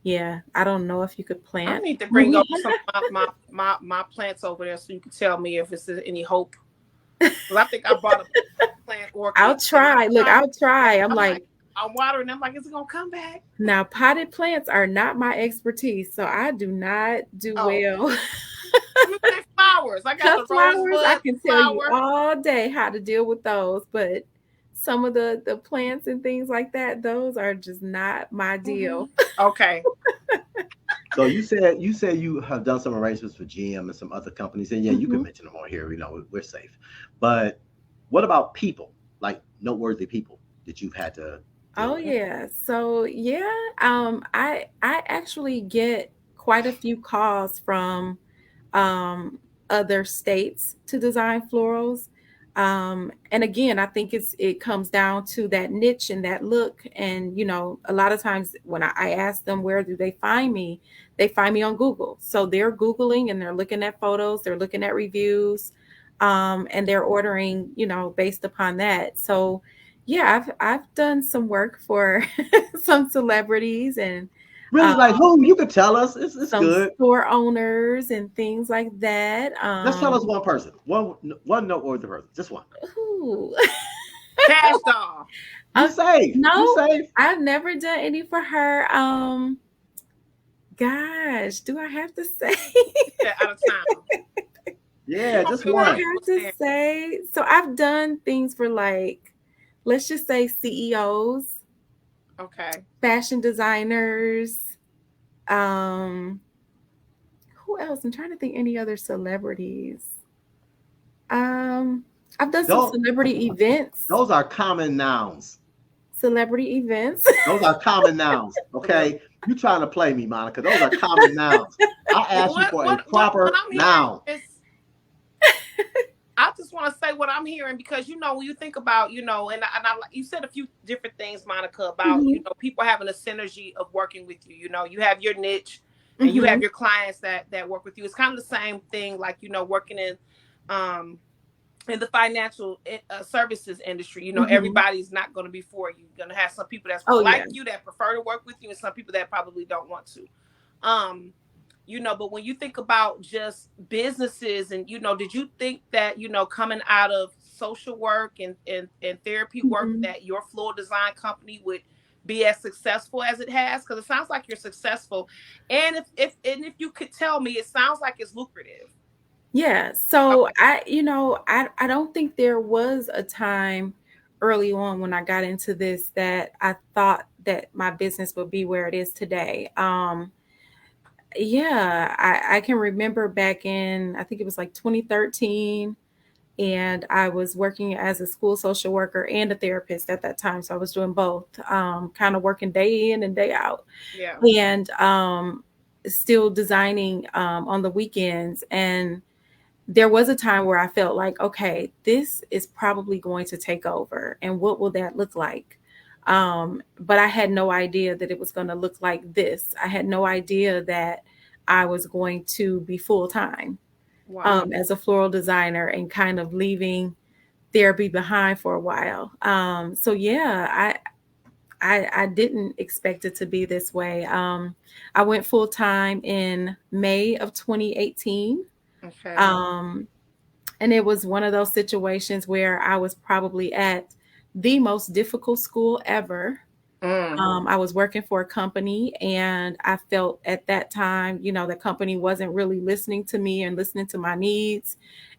yeah, I don't know if you could I plant. need to bring over some of my plants over there so you can tell me if it's any hope. Because I think I bought a plant orchid I'll and try. Look, I'll try. I'm I'm like, like, I'm watering them like, is it gonna come back? now potted plants are not my expertise, so I do not do Oh, well. let me say flowers. I got Cut the flowers, I rosebud can tell you flower. all day how to deal with those, but some of the plants and things like that, those are just not my Hmm. deal. Okay. So you said you have done some arrangements for GM and some other companies, and yeah, you can Mhm. mention them on here. We're safe. But what about people, like noteworthy people that you've had to deal Oh with? yeah. So yeah, I actually get quite a few calls from um other states to design florals. And again, I think it comes down to that niche and that look. And a lot of times when I ask them where do they find me on Google. So they're Googling and they're looking at photos, they're looking at reviews, and they're ordering, based upon that. So yeah, I've done some work for some celebrities and Really, uh, like who? You could tell us. It's some good. store owners and things like that. Just tell us one person, one noteworthy person, just one. Ooh. Cash doll. You safe. You No, safe. I've never done any for her. Gosh, do I have to say? Yeah, out of town. You Yeah, don't just feel Do I like one. have to saying, say? So I've done things for, like, let's just say CEOs, okay. fashion designers. Um, who else? I'm trying to think any other celebrities. Um, I've done some Those celebrity events. those are common nouns. Celebrity events. Those are common nouns. Celebrity. Okay, you trying to play me, Monica? Those are common nouns. I asked you What for a what what what proper I'm hearing noun. is I just want to say what I'm hearing because when you think about and I you said a few different things, Monica, about Mhm, people having a synergy of working with you. You have your niche, and you have mhm, your clients that work with you. It's kind of the same thing, like working um in the financial services industry. mhm. Everybody's not going to be for you. You're going to have some people that's Oh, yeah. like you that prefer to work with you, and some people that probably don't want to. Um, but when you think about just businesses and did you think that coming out of social work and therapy work Mhm. that your floor design company would be as successful as it has? Because it sounds like you're successful, and if you could tell me, it sounds like it's lucrative. Yeah. So Okay. I don't think there was a time early on when I got into this that I thought that my business would be where it is today. Yeah, I can remember back in, I think it was like 2013, and I was working as a school social worker and a therapist at that time. So I was doing both, kind of working day in and day out. Yeah. And still designing on the weekends. And there was a time where I felt like, okay, this is probably going to take over. And what will that look like? But I had no idea that it was going to look like this. I had no idea that I was going to be full time Wow. as a floral designer and kind of leaving therapy behind for a while. So yeah, I didn't expect it to be this way. I went full time in May of 2018. Okay. Um, and it was one of those situations where I was probably at the most difficult school ever. Mm. I was working for a company, and I felt at that time, the company wasn't really listening to me and listening to my needs.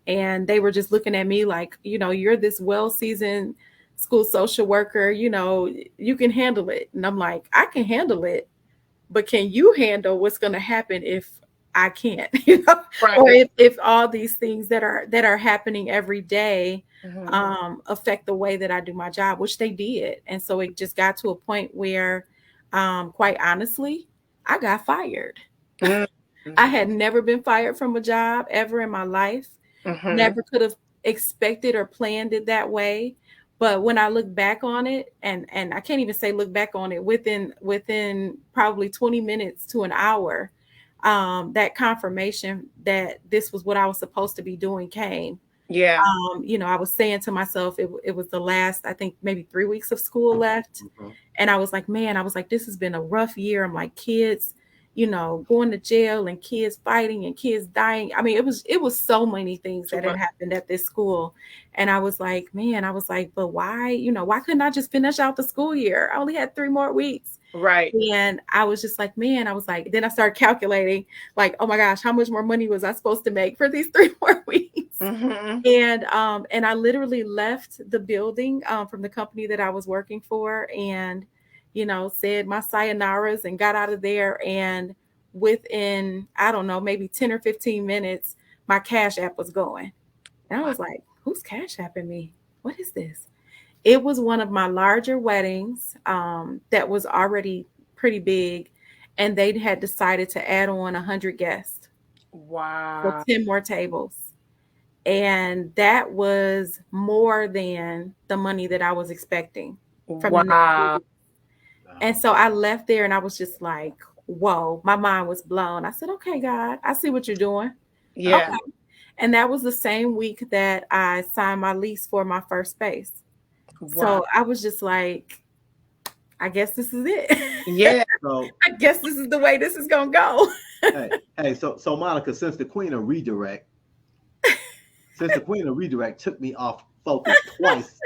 And they were just looking at me like, you're this well seasoned school social worker, you can handle it. And I'm like, I can handle it, but can you handle what's going to happen if I can't, Right. or if all these things that are happening every day affect the way that I do my job, which they did. And so it just got to a point where, quite honestly, I got fired. Mm. I had never been fired from a job ever in my life. Never could have expected or planned it that way. But when I look back on it, and I can't even say look back on it, within probably 20 minutes to an hour, that confirmation that this was what I was supposed to be doing came. Yeah. I was saying to myself, it was the last, I think maybe 3 weeks of school left. And I was like, man, this has been a rough year. I'm like, kids, going to jail and kids fighting and kids dying. I mean, it was so many things that had happened at this school. And I was like, man, but why, why couldn't I just finish out the school year? I only had 3 more weeks. Right. And I was just like, man, then I started calculating like, oh my gosh, how much more money was I supposed to make for these 3 more weeks? And I literally left the building from the company that I was working for, and said my sayonaras and got out of there. And within, I don't know, maybe 10 or 15 minutes, my Cash App was going. And I was like, who's Cash Apping me? What is this? It was one of my larger weddings that was already pretty big. And they had decided to add on 100 guests. Wow. For 10 more tables. And that was more than the money that I was expecting from the next. And so I left there and I was just like, whoa, my mind was blown. I said, okay, God, I see what you're doing. Yeah. Okay. And that was the same week that I signed my lease for my first space. Wow. So I was just like, I guess this is it. Yeah. So I guess this is the way this is going to go. hey, so Monica, since the Queen of Redirect took me off focus twice.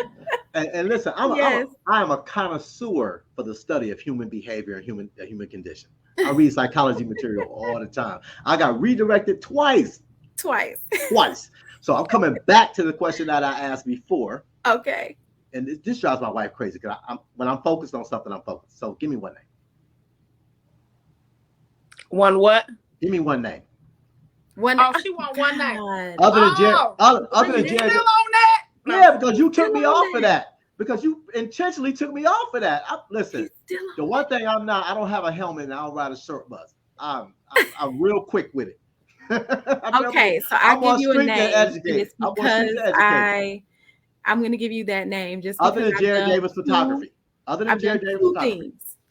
And listen, I am a connoisseur for the study of human behavior and the human condition. I read psychology material all the time. I got redirected twice. So I'm coming back to the question that I asked before. Okay. And this drives my wife crazy because when I'm focused on something, I'm focused. So give me one name. One what? Give me one name. She want one name. Other than Jared. Other than Jared. Still on that? Yeah, because you took me off of that. Because you intentionally took me off of that. Listen, the one thing I don't have a helmet and I don't ride a short bus. I'm real quick with it. Okay, so I'll give you a name. It's because I'm going to give you that name just because other than Jared Davis Photography.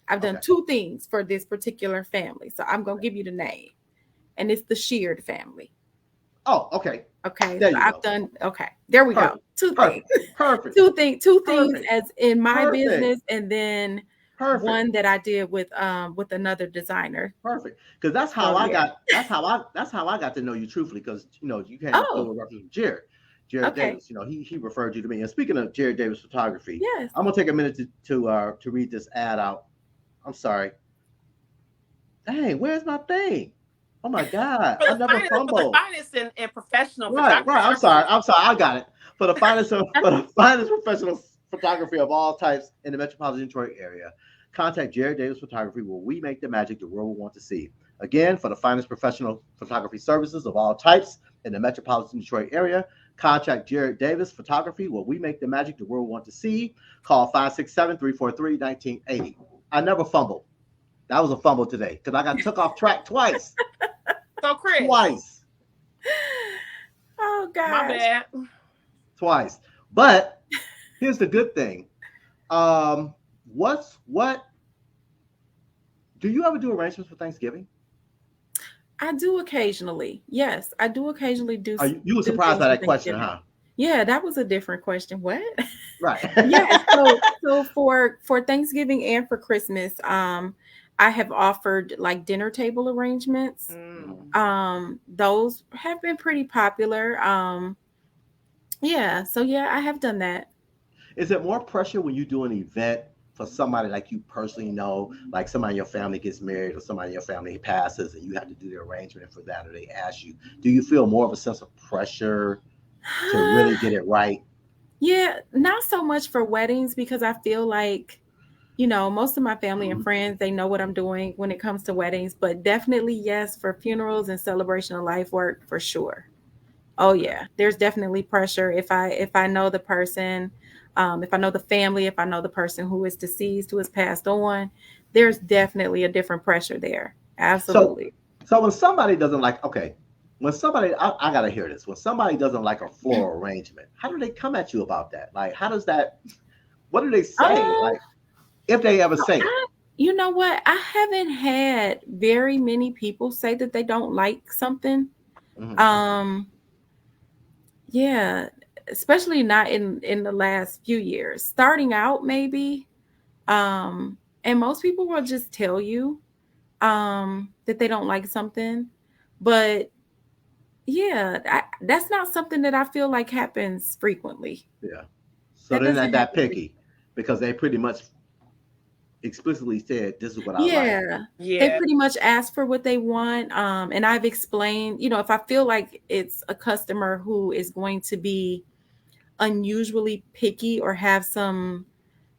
I've done 2 things for this particular family. So I'm going to give you the name. And it's the Sheard family. Oh, okay. Okay. So I've done, okay. There we go. 2 things. Perfect. 2 things as in my business, and then one that I did with another designer. Perfect. Because that's how I got to know you truthfully, because you can't go with reference to Jared. Jared Davis, he referred you to me. And speaking of Jared Davis Photography, yes, I'm gonna take a minute to read this ad out. I'm sorry. Dang, where's my thing? Oh my God! I never fumbled. For the finest and professional. Right. I'm sorry. I got it. For the finest professional photography of all types in the metropolitan Detroit area, contact Jared Davis Photography, where we make the magic the world will want to see. Again, for the finest professional photography services of all types in the metropolitan Detroit area, contact Jared Davis Photography, where we make the magic the world will want to see. Call 567-343-1980. I never fumble. That was a fumble today because I got took off track twice. So Chris, Twice. Oh my gosh. bad. Twice. But here's the good thing. What do you ever do arrangements for Thanksgiving? I do occasionally. Yes, I do occasionally Are you were do surprised things by for that question, Thanksgiving. huh? Yeah, that was a different question. What? Right. Yeah, so for Thanksgiving and for Christmas, I have offered like dinner table arrangements. Mm. Those have been pretty popular. Yeah, so yeah, I have done that. Is it more pressure when you do an event for somebody like you personally know, like somebody in your family gets married or somebody in your family passes and you have to do the arrangement for that or they ask you, do you feel more of a sense of pressure to really get it right? Yeah, not so much for weddings because I feel like, most of my family and friends, they know what I'm doing when it comes to weddings, but definitely yes, for funerals and celebration of life work for sure. Oh Okay. yeah, there's definitely pressure if I know the person, if I know the family, if I know the person who is deceased, who has passed on, there's definitely a different pressure there. So Absolutely. so when somebody doesn't like, okay, when somebody I gotta hear this. When somebody doesn't like a floral arrangement, how do they come at you about that? Like how does that what do they say? Um, Like if they ever so say it. you know what? I haven't had very many people say that they don't like something. Mhm. Um, yeah, especially not in the last few years. Starting out maybe, and most people will just tell you that they don't like something, but yeah, that's not something that I feel like happens frequently. Yeah. So That they're doesn't not that happen picky because they pretty much explicitly said this is what I like. Yeah. They Yeah. pretty much ask for what they want. And I've explained, if I feel like it's a customer who is going to be unusually picky or have some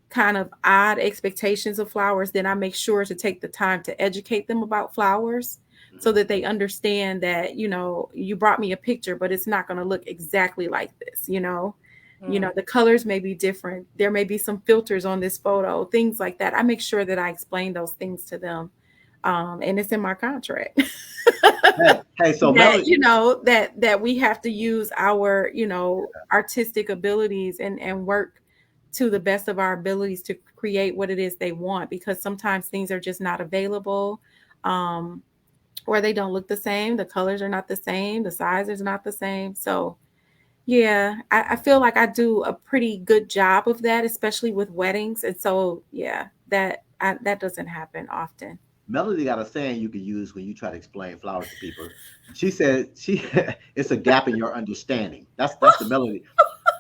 kind of odd expectations of flowers, then I make sure to take the time to educate them about flowers so Mhm. that they understand that, you brought me a picture, but it's not going to look exactly like this. Mm. The colors may be different. There may be some filters on this photo, things like that. I make sure that I explain those things to them. And it's in my contract. Hey, so that Melody, that we have to use our artistic abilities and work to the best of our abilities to create what it is they want, because sometimes things are just not available, um or they don't look the same, the colors are not the same, the size is not the same. So yeah, I feel like I do a pretty good job of that, especially with weddings. And so yeah, that doesn't happen often. Melody got a saying you can use when you try to explain flowers to people. She said she it's a gap in your understanding. That's the melody.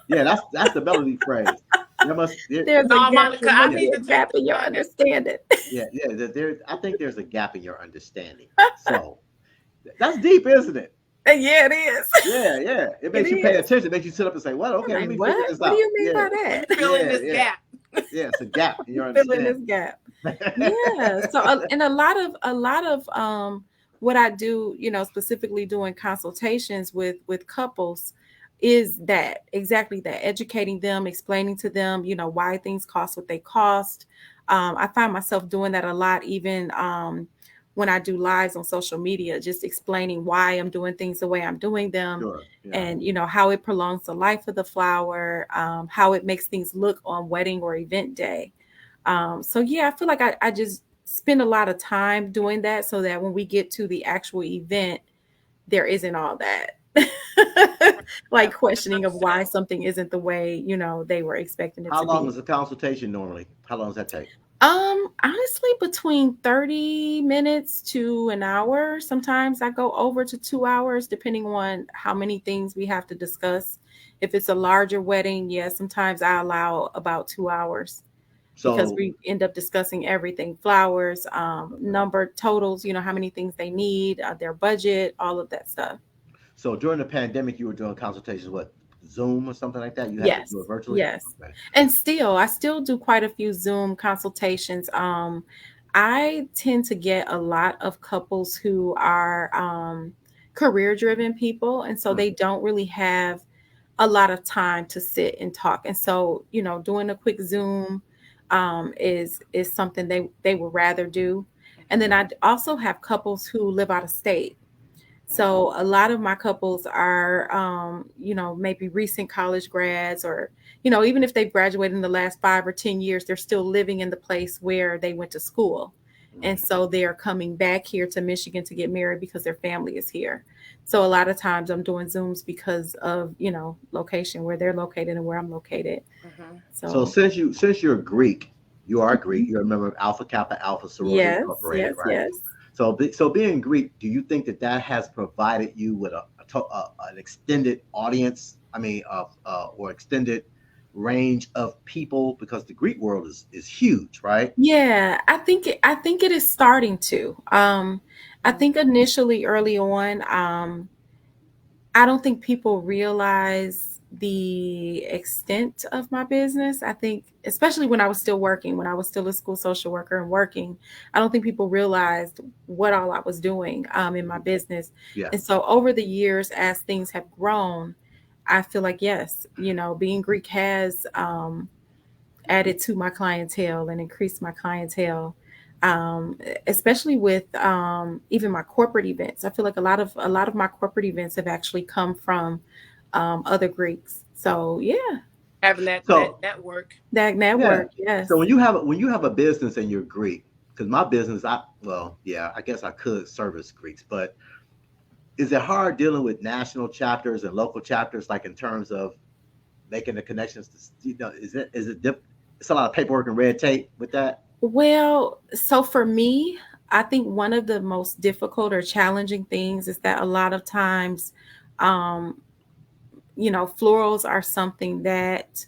Yeah, that's the melody phrase. There must there, There's a No, gap. Monica, There I must yeah, be need a to take gap this in your back. understanding. yeah. There, I think there's a gap in your understanding. So that's deep, isn't it? Yeah, it is. Yeah, yeah. It It makes you pay is. attention. It makes you sit up and say, "Well, I'm okay, let like, me figure what? this What do out." you mean Yeah, by that? We fill in yeah, this yeah, gap. yeah. It's a gap in your Fill in this understanding. gap. Yeah. So, and a lot of what I do, specifically doing consultations with couples, is that exactly that, educating them, explaining to them, why things cost what they cost. I find myself doing that a lot, even when I do lives on social media, just explaining why I'm doing things the way I'm doing them, Sure. Yeah. and how it prolongs the life of the flower, how it makes things look on wedding or event day. So yeah, I feel like I just spend a lot of time doing that so that when we get to the actual event, there isn't all that like questioning of why 100%. something isn't the way, they were expecting it How to long be. is a consultation normally? How long does that take? Honestly, between 30 minutes to an hour. Sometimes I go over to 2 hours, depending on how many things we have to discuss. If it's a larger wedding, yeah, sometimes I allow about 2 hours because So, we end up discussing everything: flowers, okay. number totals, how many things they need, their budget, all of that stuff. So during the pandemic, you were doing consultations, what, Zoom or something like that? You had to Yes, do it virtually? yes. Okay. And I still do quite a few Zoom consultations. I tend to get a lot of couples who are career driven people. And so Mm, they don't really have a lot of time to sit and talk. And so, doing a quick Zoom is something they would rather do. And then I also have couples who live out of state. So a lot of my couples are, maybe recent college grads, or, even if they've graduated in the last 5 or 10 years, they're still living in the place where they went to school. And so they're coming back here to Michigan to get married because their family is here. So a lot of times I'm doing Zooms because of, location, where they're located and where I'm located. Mm-hmm. So So since you're Greek, you are Greek. mhm. You're a member of Alpha Kappa Alpha Sorority Yes, Incorporated, yes, right? yes. So being Greek, do you think that that has provided you with an extended audience? I mean, or extended range of people, because the Greek world is huge, right? Yeah, I think it is starting to. I Mm-hmm. think initially early on, I don't think people realize the extent of my business. I think, especially when I was still working, when I was still a school social worker and working, I don't think people realized what all I was doing in my business. Yeah, And so over the years, as things have grown, I feel like, yes, being Greek has added to my clientele and increased my clientele, um, especially with even my corporate events. I feel like a lot of my corporate events have actually come from other Greeks. So yeah, Having that so network. that yeah. network, So yes. when you have a business and you're Greek, because my business, yeah, I guess I could service Greeks, but is it hard dealing with national chapters and local chapters, like in terms of making the connections to, it's a lot of paperwork and red tape with that? Well, so for me, I think one of the most difficult or challenging things is that a lot of times, um, florals are something that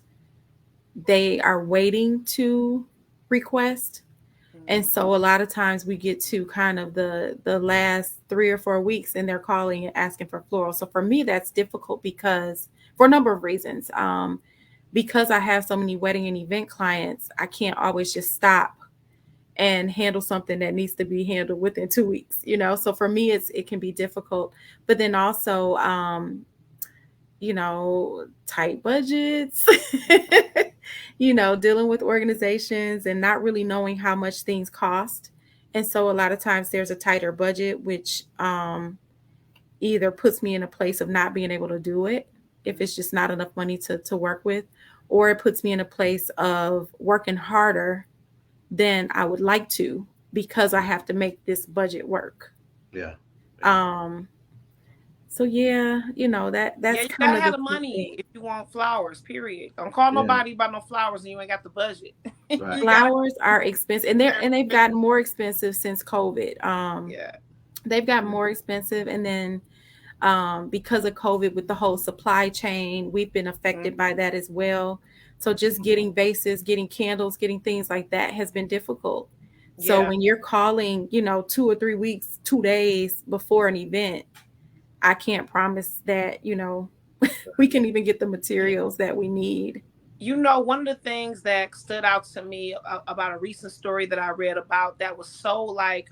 they are waiting to request. And Mm-hmm. so a lot of times we get to kind of the last 3 or 4 weeks and they're calling and asking for floral. So for me, that's difficult because for a number of reasons. Because I have so many wedding and event clients, I can't always just stop and handle something that needs to be handled within 2 weeks. So for me, it can be difficult. But then also, tight budgets, dealing with organizations and not really knowing how much things cost. And so a lot of times there's a tighter budget, which either puts me in a place of not being able to do it if it's just not enough money to work with, or it puts me in a place of working harder than I would like to because I have to make this budget work. Yeah, yeah, Um, so yeah, Yeah, that's you kind gotta of have the the key money thing. if you want flowers. Period. Don't call yeah, nobody about no flowers and you ain't got the budget. right. You gotta. Flowers are expensive, and they've gotten more expensive since COVID. Yeah. They've gotten more expensive, and then because of COVID, with the whole supply chain, we've been affected by Mm-hmm. that as well. So just getting vases, getting candles, getting things like that has been difficult. So Yeah. when you're calling, 2 or 3 weeks, 2 days before an event, I can't promise that, we can even get the Yeah. materials that we need. One of the things that stood out to me about a recent story that I read about that was so like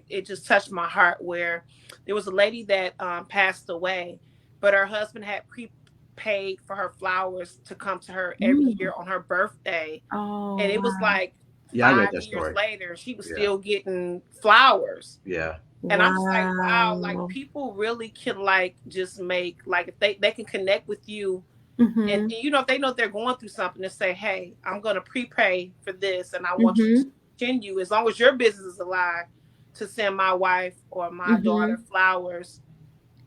it just touched my heart, where there was a lady that passed away, but her husband had prepaid for her flowers to come to her every Mm. year on her birthday, and Oh, it was wow. like Yeah, I read five that years story. later she was Yeah, still getting flowers. yeah, And I'm just like, wow, like Wow. people really can like just make like if they can connect with you, and, Mm-hmm. and if they know they're going through something, to say, hey, I'm gonna prepay for this and I want you to Mm-hmm. continue as long as your business is alive to send my wife or my daughter Mm-hmm. flowers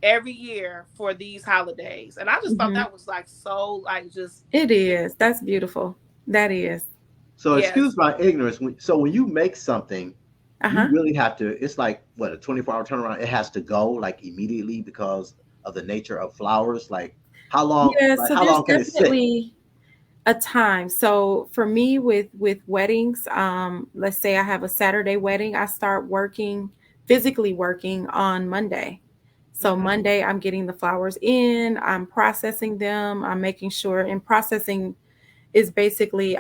every year for these holidays. And I just thought Mm-hmm. that was like so like just It is. That's beautiful. That is. so yes. excuse my ignorance, so when you make something, you Uh-huh. really have to, it's like what, a 24-hour turnaround, it has to go like immediately because of the nature of flowers, Yeah, so how there's long can it sit? definitely a time. So for me with weddings, let's say I have a Saturday wedding, I start working, physically working on Monday. So Mm-hmm. Monday I'm getting the flowers in, I'm processing them, I'm making sure, and processing is basically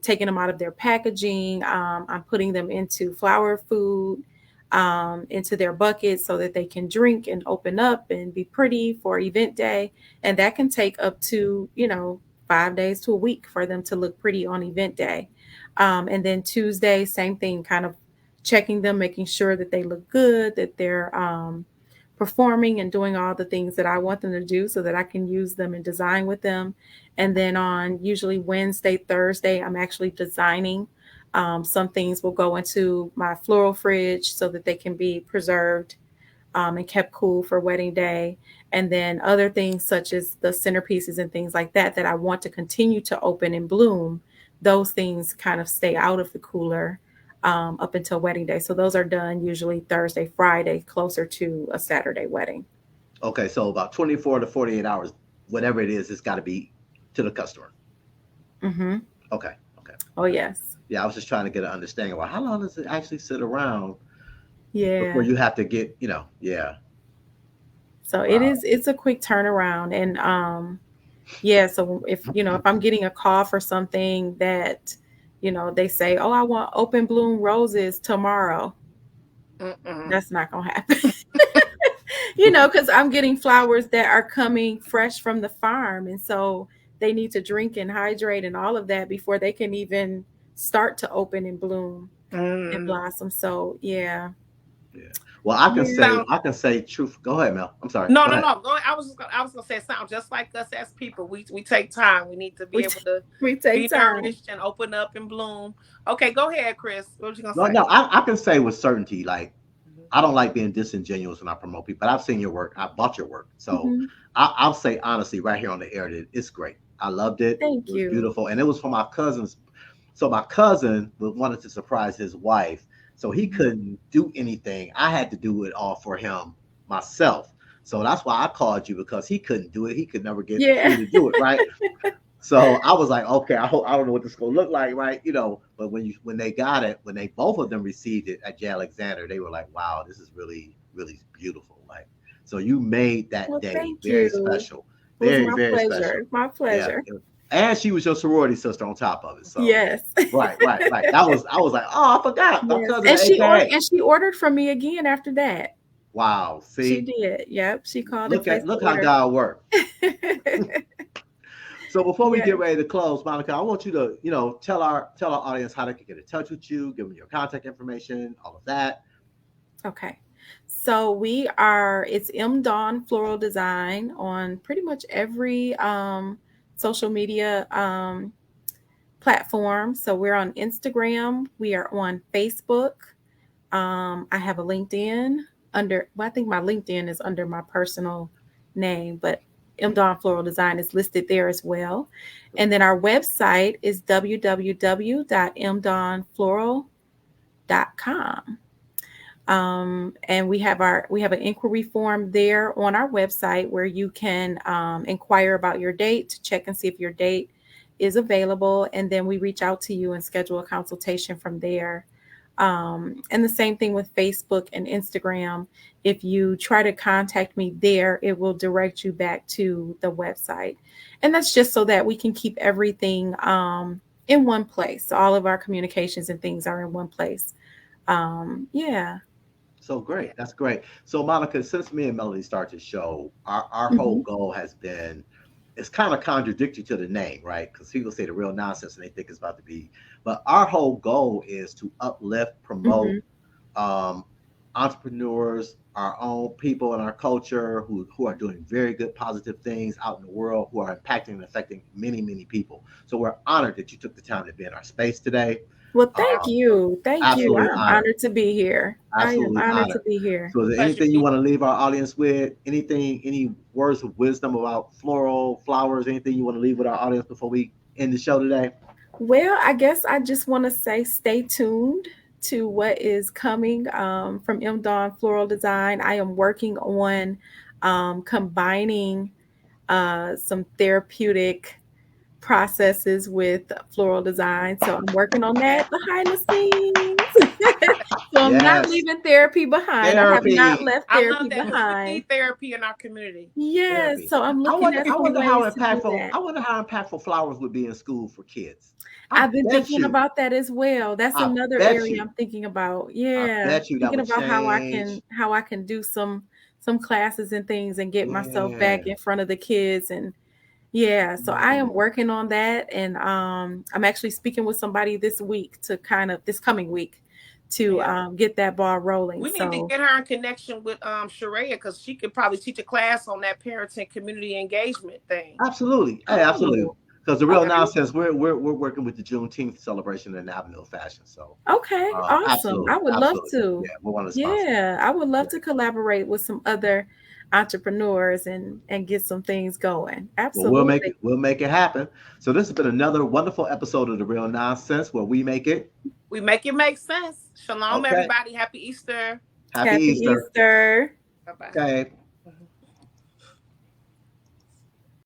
taking them out of their packaging. I'm putting them into flower food, into their buckets so that they can drink and open up and be pretty for event day. And that can take up to, 5 days to a week for them to look pretty on event day. And then Tuesday, same thing, kind of checking them, making sure that they look good, that they're performing and doing all the things that I want them to do so that I can use them and design with them. And then on usually Wednesday, Thursday, I'm actually designing. Some things will go into my floral fridge so that they can be preserved and kept cool for wedding day. And then other things such as the centerpieces and things like that that I want to continue to open and bloom, those things kind of stay out of the cooler up until wedding day. So those are done usually Thursday, Friday, closer to a Saturday wedding. Okay, so about 24 to 48 hours, whatever it is, it's got to be to the customer. Mm-hmm. Okay, okay. Oh, yes. Yeah, I was just trying to get an understanding about how long does it actually sit around before Yeah. you have to get, yeah. So Wow. it's a quick turnaround. And yeah, so if I'm getting a call for something that, they say, oh, I want open bloom roses tomorrow. Mm-mm. That's not gonna happen. Because I'm getting flowers that are coming fresh from the farm. And so they need to drink and hydrate and all of that before they can even start to open and bloom and Mm. blossom. So yeah. Yeah. Well, I can Yeah. say, Sound truth. Go ahead, Mel. I'm sorry. no, Go no, ahead. no. Go. I was gonna say it sounds just like us as people. We take time. We need to be We, able to we be take time. nourished and open up and bloom. Okay, go ahead, Chris. What was you gonna No, say? no, I can say with certainty, like, Mhm. I don't like being disingenuous when I promote people, but I've seen your work. I bought your work. So Hmm. I'll say honestly, right here on the air, that it's great. I loved it. It Thank was you. beautiful. And it was for my cousins. So my cousin wanted to surprise his wife. So he Mhm. couldn't do anything. I had to do it all for him myself. So that's why I called you, because he couldn't do it. He could never get Yeah. through to do it, right? So I was like, okay, I don't know what this is gonna look like, right? But when they got it, when they both of them received it at J. Alexander, they were like, wow, this is really, really beautiful. Like, so you made that Well, day thank very you. special. It was Very, my very special. pleasure. My Yeah. pleasure. And she was your sorority sister on top of it. So Yes. right, right, right. I was like, oh, I forgot. My Yes. cousin And at AKA. she ordered from me again after that. Wow. She See, did. Yep. She called and placed the look how order. God works. So before we get Yes. ready to close, Monica, I want you to, tell our audience how they can get in touch with you, give them your contact information, all of that. Okay. So it's M Dawn Floral Design on pretty much every social media platform. So we're on Instagram, we are on Facebook. I have a LinkedIn I think my LinkedIn is under my personal name, but M Dawn Floral Design is listed there as well. And then our website is www.mdawnfloral.com. And we have an inquiry form there on our website where you can inquire about your date, to check and see if your date is available, and then we reach out to you and schedule a consultation from there. And the same thing with Facebook and Instagram. If you try to contact me there, it will direct you back to the website, and that's just so that we can keep everything in one place. So all of our communications and things are in one place. Yeah. So Yeah. great. That's great. So Monica, since me and Melody started the show, our whole Hmm. goal has been, it's kind of contradictory to the name, right? Because people say the real nonsense and they think it's about to be, but our whole goal is to uplift, promote Hmm. um, entrepreneurs, our own people in our culture who are doing very good, positive things out in the world, who are impacting and affecting many, many people. So we're honored that you took the time to be in our space today. Well, thank Um, you. Thank you. Absolutely I'm honored. honored to be here. I am Absolutely honored to honored. be here. So, is there Pleasure anything you being. want to leave our audience with? Anything, any words of wisdom about floral, flowers, anything you want to leave with our audience before we end the show today? Well, I guess I just want to say stay tuned to what is coming from M. Dawn Floral Design. I am working on combining some therapeutic processes with floral design. So I'm working on Yeah. that behind the scenes. So I'm not Yes, leaving therapy behind. I have not therapy, left I love therapy that because we behind. need therapy in our community. Yes, therapy. so I'm looking at I some wonder how ways to do impactful. that. I wonder how impactful flowers would be in school for kids. I I've been bet thinking you. about that as well. That's I another bet area you. I'm thinking about. I Yeah, bet you that thinking would about change. how I can do some classes and things and get myself back Yeah. in front of the kids and Yeah, so I am Mm. working on that, and I'm actually speaking with somebody this week to this coming week to Yeah. get that ball rolling. We need to So get her in connection with Sharia, because she could probably teach a class on that parenting community engagement thing. Absolutely. Hey, absolutely. oh, Because the real okay, nonsense, we're working with the Juneteenth celebration in Avenue of Fashion. So okay, awesome. I absolutely, would love absolutely. to. Yeah, we want to sponsor that. Yeah, I would love Yeah. to collaborate with some other entrepreneurs and get some things going. Well, Absolutely. we'll make it happen. So this has been another wonderful episode of the Real Nonsense where we make it. We make it make sense. Shalom, Okay. everybody. Happy Easter. Happy Happy Easter. Easter. Bye bye. Okay.